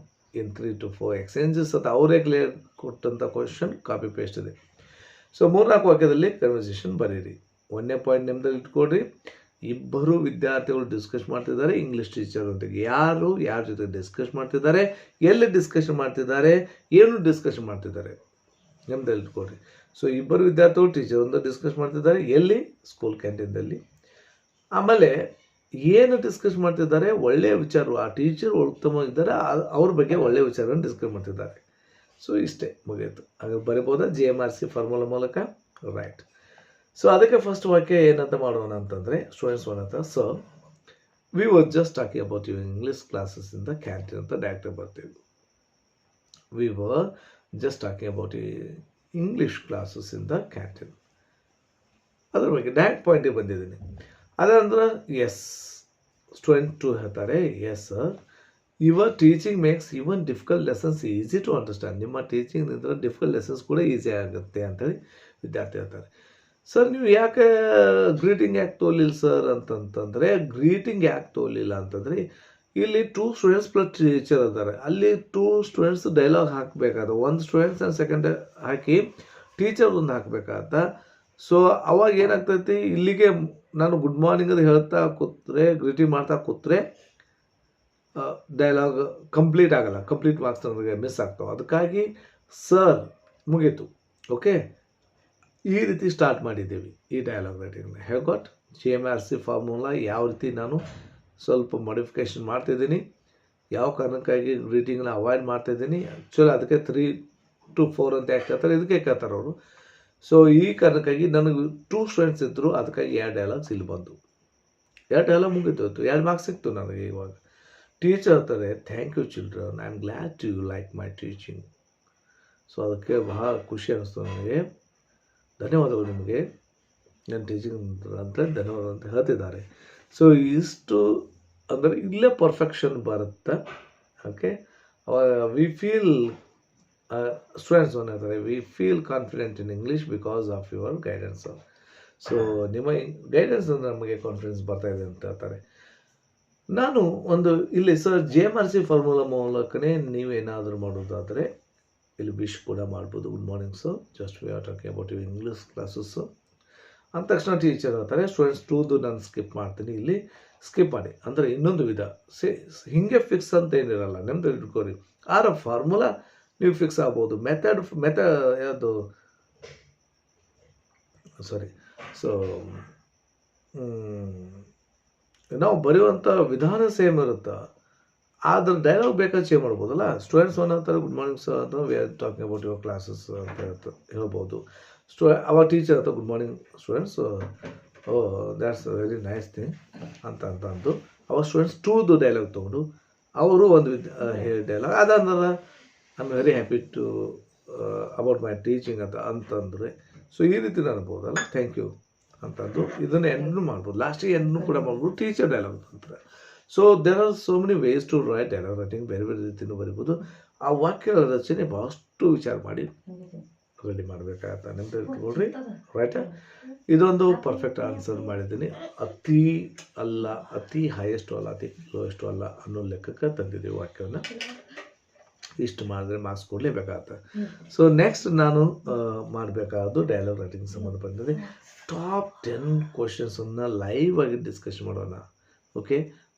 in 3 to 4 exchanges ಅಂತ ಅವರೇ ಕ್ಲಿಯರ್ ಕೊಟ್ಟಂಥ ಕ್ವಶನ್ ಕಾಪಿ ಪೇಸ್ಟ್ ಇದೆ. ಸೊ 3-4 ವಾಕ್ಯದಲ್ಲಿ ಕನ್ವರ್ಸೇಷನ್ ಬರೀರಿ. 1ನೇ ಪಾಯಿಂಟ್ ನಿಮ್ಮದಲ್ಲಿ ಇಟ್ಕೊಡ್ರಿ. ಇಬ್ಬರು ವಿದ್ಯಾರ್ಥಿಗಳು ಡಿಸ್ಕಸ್ ಮಾಡ್ತಿದ್ದಾರೆ ಇಂಗ್ಲೀಷ್ ಟೀಚರ್ ಜೊತೆಗೆ. ಯಾರ ಜೊತೆ ಡಿಸ್ಕಸ್ ಮಾಡ್ತಿದ್ದಾರೆ, ಎಲ್ಲಿ ಡಿಸ್ಕಷನ್ ಮಾಡ್ತಿದ್ದಾರೆ, ಏನು ಡಿಸ್ಕಷನ್ ಮಾಡ್ತಿದ್ದಾರೆ ನಿಮ್ಮದಲ್ಲಿ ಇಟ್ಕೊಡ್ರಿ. ಸೊ ಇಬ್ಬರು ವಿದ್ಯಾರ್ಥಿಗಳು ಟೀಚರ್ ಒಂದು ಡಿಸ್ಕಸ್ ಮಾಡ್ತಿದ್ದಾರೆ, ಎಲ್ಲಿ, ಸ್ಕೂಲ್ ಕ್ಯಾಂಟೀನ್ದಲ್ಲಿ. ಆಮೇಲೆ ಏನು ಡಿಸ್ಕಸ್ ಮಾಡ್ತಿದ್ದಾರೆ, ಒಳ್ಳೆಯ ವಿಚಾರ, ಆ ಟೀಚರ್ ಉತ್ತಮವಾಗಿದ್ದಾರೆ, ಅವ್ರ ಬಗ್ಗೆ ಒಳ್ಳೆಯ ವಿಚಾರವನ್ನು ಡಿಸ್ಕಸ್ ಮಾಡ್ತಿದ್ದಾರೆ. ಸೊ ಇಷ್ಟೇ, ಮುಗಿಯಿತು. ಹಾಗೆ ಬರಿಬೋದಾ GMRC ಫಾರ್ಮುಲಾ ಮೂಲಕ. ರೈಟ್. ಸೊ ಅದಕ್ಕೆ ಫಸ್ಟ್ ವಾಕ್ಯ ಏನಂತ ಮಾಡೋಣ ಅಂತಂದರೆ, ಸ್ಟೂಡೆಂಟ್ಸ್ ಏನಂತ, so we were just talking about your English classes in the canteen ಅಂತ ಡೈರೆಕ್ಟಾಗಿ ಬರ್ತೀವಿ. We were just talking about English classes in the canteen. ಅದ್ರ ಬಗ್ಗೆ ಡೈರೆಕ್ಟ್ ಪಾಯಿಂಟಿಗೆ ಬಂದಿದ್ದೀನಿ. ಅದಂದ್ರೆ ಎಸ್, ಸ್ಟೂಡೆಂಟ್ 2 ಹೇಳ್ತಾರೆ, yes sir, your teaching makes even difficult lessons easy to understand. ನಿಮ್ಮ ಟೀಚಿಂಗ್ನಿಂದ ಡಿಫಿಕಲ್ಟ್ ಲೆಸನ್ಸ್ ಕೂಡ ಈಸಿ ಆಗುತ್ತೆ ಅಂತೇಳಿ ವಿದ್ಯಾರ್ಥಿ ಹೇಳ್ತಾರೆ. ಸರ್ ನೀವು ಯಾಕೆ ಗ್ರೀಟಿಂಗ್ ಯಾಕೆ ತೋಲಿಲ್ಲ ಸರ್ ಅಂತಂತಂದರೆ, ಗ್ರೀಟಿಂಗ್ ಯಾಕೆ ತೋಲಿಲ್ಲ ಅಂತಂದರೆ, ಇಲ್ಲಿ 2 ಸ್ಟೂಡೆಂಟ್ಸ್ ಪ್ಲಸ್ ಟೀಚರ್ ಇದ್ದಾರೆ. ಅಲ್ಲಿ 2 ಸ್ಟೂಡೆಂಟ್ಸ್ ಡೈಲಾಗ್ ಹಾಕಬೇಕಾದ, 1 ಸ್ಟೂಡೆಂಟ್ಸ್ ಆ್ಯಂಡ್ ಸೆಕೆಂಡ್ ಹಾಕಿ ಟೀಚರ್ ಒಂದು ಹಾಕಬೇಕಾದ. ಸೊ ಅವಾಗ ಏನಾಗ್ತೈತಿ, ಇಲ್ಲಿಗೆ ನಾನು ಗುಡ್ ಮಾರ್ನಿಂಗ್ ಅದು ಹೇಳ್ತಾ ಕೂತ್ರೆ, ಗ್ರೀಟಿಂಗ್ ಮಾಡ್ತಾ ಕೂತ್ರೆ ಡೈಲಾಗ್ ಕಂಪ್ಲೀಟ್ ಆಗಲ್ಲ, ಕಂಪ್ಲೀಟ್ ಮಾರ್ಕ್ಸ್ ನನಗೆ ಮಿಸ್ ಆಗ್ತಾವೆ. ಅದಕ್ಕಾಗಿ ಸರ್ ಮುಗೀತು. ಓಕೆ, ಈ ರೀತಿ ಸ್ಟಾರ್ಟ್ ಮಾಡಿದ್ದೀವಿ ಈ ಡೈಲಾಗ್ ರೈಟಿಂಗ್ನ. ಹ್ಯಾವ್ ಗಾಟ್ GMRC ಫಾರ್ಮುಲಾ ಯಾವ ರೀತಿ ನಾನು ಸ್ವಲ್ಪ ಮಾಡಿಫಿಕೇಷನ್ ಮಾಡ್ತಿದ್ದೀನಿ, ಯಾವ ಕಾರಣಕ್ಕಾಗಿ ಗ್ರೀಟಿಂಗ್ನ ಅವಾಯ್ಡ್ ಮಾಡ್ತಾಯಿದ್ದೀನಿ. ಆ್ಯಕ್ಚುಲಿ ಅದಕ್ಕೆ 3 to 4 ಅಂತ ಯಾಕೆ ಕೇಳ್ತಾರೆ, ಇದಕ್ಕೆ ಕೇಳ್ತಾರೆ ಅವರು. ಸೊ ಈ ಕಾರಣಕ್ಕಾಗಿ ನನಗೆ 2 ಸ್ಟೂಡೆಂಟ್ಸ್ ಇದ್ದರು, ಅದಕ್ಕಾಗಿ 2 ಡೈಲಾಗ್ಸ್ ಇಲ್ಲಿ ಬಂದು 2 ಡೈಲಾಗ್ ಮುಗಿತು. 2 ಮಾರ್ಕ್ಸ್ ಸಿಕ್ತು ನನಗೆ ಇವಾಗ. ಟೀಚರ್ ಹೇಳ್ತಾರೆ, thank you children, I am glad to you like my teaching. So ಅದಕ್ಕೆ ಬಹಳ ಖುಷಿ ಅನ್ನಿಸ್ತು ನನಗೆ. ಧನ್ಯವಾದಗಳು ನಿಮಗೆ, ನನ್ನ ಟೀಚಿಂಗ್ ಅಂತ ಧನ್ಯವಾದ ಅಂತ ಹೇಳ್ತಿದ್ದಾರೆ. ಸೊ ಇಷ್ಟು ಅಂದರೆ ಇಲ್ಲೇ ಪರ್ಫೆಕ್ಷನ್ ಬರುತ್ತೆ. ಓಕೆ, ವಿ ಫೀಲ್ ಸ್ಟೂಡೆಂಟ್ಸ್ ಹೇಳ್ತಾರೆ, we feel confident in English because of your guidance. So ನಿಮ್ಮ ಗೈಡೆನ್ಸ್ ಅಂದರೆ ನಮಗೆ ಕಾನ್ಫಿಡೆನ್ಸ್ ಬರ್ತಾ ಇದೆ ಅಂತ ಹೇಳ್ತಾರೆ. ನಾನು ಒಂದು ಇಲ್ಲಿ ಸರ್ JMRC ಫಾರ್ಮುಲಾ ಮೂಲಕನೇ ನೀವೇನಾದರೂ ಮಾಡೋದಾದರೆ ಇಲ್ಲಿ ವಿಶ್ ಕೂಡ ಮಾಡ್ಬೋದು. Good morning sir, just we are talking about your English classes ಅಂದ ತಕ್ಷಣ ಟೀಚರ್ ಹೇಳ್ತಾರೆ ಸ್ಟೂಡೆಂಟ್ಸ್ 2ದು ನಾನು ಸ್ಕಿಪ್ ಮಾಡ್ತೀನಿ, ಇಲ್ಲಿ ಸ್ಕಿಪ್ ಮಾಡಿ. ಅಂದರೆ ಇನ್ನೊಂದು ವಿಧ ಹೀಗೆ ಫಿಕ್ಸ್ ಅಂತ ಏನಿರಲ್ಲ, ನಿಮ್ದು ಇಟ್ಕೋರಿ. ಆರ ಫಾರ್ಮುಲಾ ನೀವು ಫಿಕ್ಸ್ ಆಗ್ಬೋದು. ಮೆಥಡ್ ಯಾವುದು ಸಾರಿ, ಸೊ ನಾವು ಬರೆಯುವಂಥ ವಿಧಾನ ಸೇಮ್ ಇರುತ್ತೆ, ಆದ್ರೆ ಡೈಲಾಗ್ ಬೇಕಾದ್ರೆ ಚೇಂಜ್ ಮಾಡ್ಬೋದಲ್ಲ. ಸ್ಟೂಡೆಂಟ್ಸ್ ಒನ್ ಅಂತಾರೆ ಗುಡ್ ಮಾರ್ನಿಂಗ್ ಸರ್ ಅಂತ, we are talking about your classes ಅಂತ ಹೇಳ್ಬೋದು. ಅವಾಗ ಟೀಚರ್ ಅಂತ good morning students, oh that's very nice thing ಅಂತ ಅಂದು ಅವಾಗ ಸ್ಟೂಡೆಂಟ್ಸ್ 2ದು ಡೈಲಾಗ್ ತೊಗೊಂಡು ಅವರು ಒಂದು ಡೈಲಾಗ್ ಅದಂದ್ರೆ I am very happy to about my teaching ಅಂತಂದರೆ, ಸೊ ಈ ರೀತಿ ಅನ್ಬೋದಲ್ಲ, ಥ್ಯಾಂಕ್ ಯು ಅಂತಂದು ಇದನ್ನು ಎಂಡ್ನು ಮಾಡ್ಬೋದು, ಲಾಸ್ಟಿಗೆ ಎಂಡ್ನು ಕೂಡ ಮಾಡ್ಬೋದು, ಟೀಚರ್ ಡೈಲಾಗ್ ಅಂತಾರೆ. So there are so many ways to write dialogue writing, ಬೇರೆ ಬೇರೆ ರೀತಿಯೂ ಬರಿಬೋದು. ಆ ವಾಕ್ಯ ರಚನೆ ಭಾಳಷ್ಟು ವಿಚಾರ ಮಾಡಿ ರೆಡಿ ಮಾಡಬೇಕಾಗತ್ತೆ. ನಿಮ್ದು ಇಟ್ಕೊಳ್ರಿ, ರೈಟ್. ಇದೊಂದು ಪರ್ಫೆಕ್ಟ್ ಆನ್ಸರ್ ಮಾಡಿದ್ದೀನಿ. ಅತಿ ಅಲ್ಲ, ಅತಿ ಹೈಯೆಸ್ಟು ಅಲ್ಲ, ಅತಿ ಲೋಯೆಸ್ಟು ಅಲ್ಲ ಅನ್ನೋ ಲೆಕ್ಕಕ್ಕೆ ತಂದಿದ್ದೀವಿ ವಾಕ್ಯವನ್ನು. ಇಷ್ಟು ಮಾಡಿದ್ರೆ ಮಾರ್ಕ್ಸ್ ಕೊಡಲೇಬೇಕಾಗತ್ತೆ. ಸೊ ನೆಕ್ಸ್ಟ್ ನಾನು ಮಾಡಬೇಕಾದ್ದು ಡೈಲಾಗ್ ರೈಟಿಂಗ್ ಸಂಬಂಧಪಟ್ಟಂತೆ ಟಾಪ್ 10 ಕ್ವಶನ್ಸನ್ನು ಲೈವ್ ಆಗಿ ಡಿಸ್ಕಷನ್ ಮಾಡೋಣ. Okay,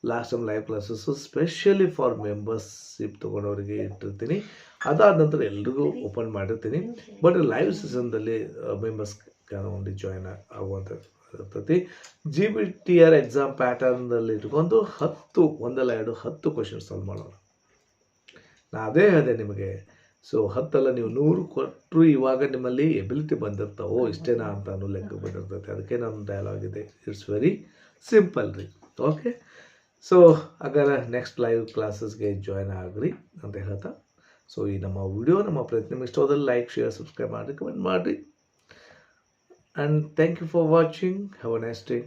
last time live classes specially for membership ತೊಗೊಂಡವರಿಗೆ ಇಟ್ಟಿರ್ತೀನಿ. ಅದಾದ ನಂತರ ಎಲ್ರಿಗೂ ಓಪನ್ ಮಾಡಿರ್ತೀನಿ. ಬಟ್ ಲೈವ್ ಸೆಷನ್ದಲ್ಲಿ ಮೆಂಬರ್ಸ್ ಕೆಲವೊಂದು ಜಾಯ್ನ್ ಆಗುವಂಥ ಇರ್ತೈತಿ. GBTR ಎಕ್ಸಾಮ್ ಪ್ಯಾಟರ್ನ್ದಲ್ಲಿ ಇಟ್ಕೊಂಡು 10 ಒಂದಲ್ಲ 10 ಕ್ವಶನ್ ಸಾಲ್ವ್ ಮಾಡೋಣ. ನಾ ಅದೇ ಹೇಳಿದೆ ನಿಮಗೆ. ಸೊ 10 ಅಲ್ಲ, ನೀವು 100 ಕೊಟ್ಟರು ಇವಾಗ ನಿಮ್ಮಲ್ಲಿ ಎಬಿಲಿಟಿ ಬಂದಿರ್ತಾವೆ. ಓ ಇಷ್ಟೇನಾ ಅಂತ ಅನ್ನೋ ಲೆಕ್ಕ ಬಂದಿರ್ತೈತೆ. ಅದಕ್ಕೆ ನನ್ನ ಡೈಲಾಗ್ ಇದೆ, ಇಟ್ಸ್ ವೆರಿ ಸಿಂಪಲ್ ರೀ. ಓಕೆ, ಸೊ ಹಾಗಾದ್ರೆ ನೆಕ್ಸ್ಟ್ ಲೈವ್ ಕ್ಲಾಸಸ್ಗೆ ಜಾಯ್ನ್ ಆಗ್ರಿ ಅಂತ ಹೇಳ್ತಾ, ಸೊ ಈ ನಮ್ಮ ವಿಡಿಯೋ ನಮ್ಮ ಪ್ರಯತ್ನ ನಿಮಗೆ ಇಷ್ಟವಾದಲ್ಲಿ ಲೈಕ್, ಶೇರ್, ಸಬ್ಸ್ಕ್ರೈಬ್ ಮಾಡಿ, ಕಮೆಂಟ್ ಮಾಡಿರಿ. And thank you for watching. Have a nice day.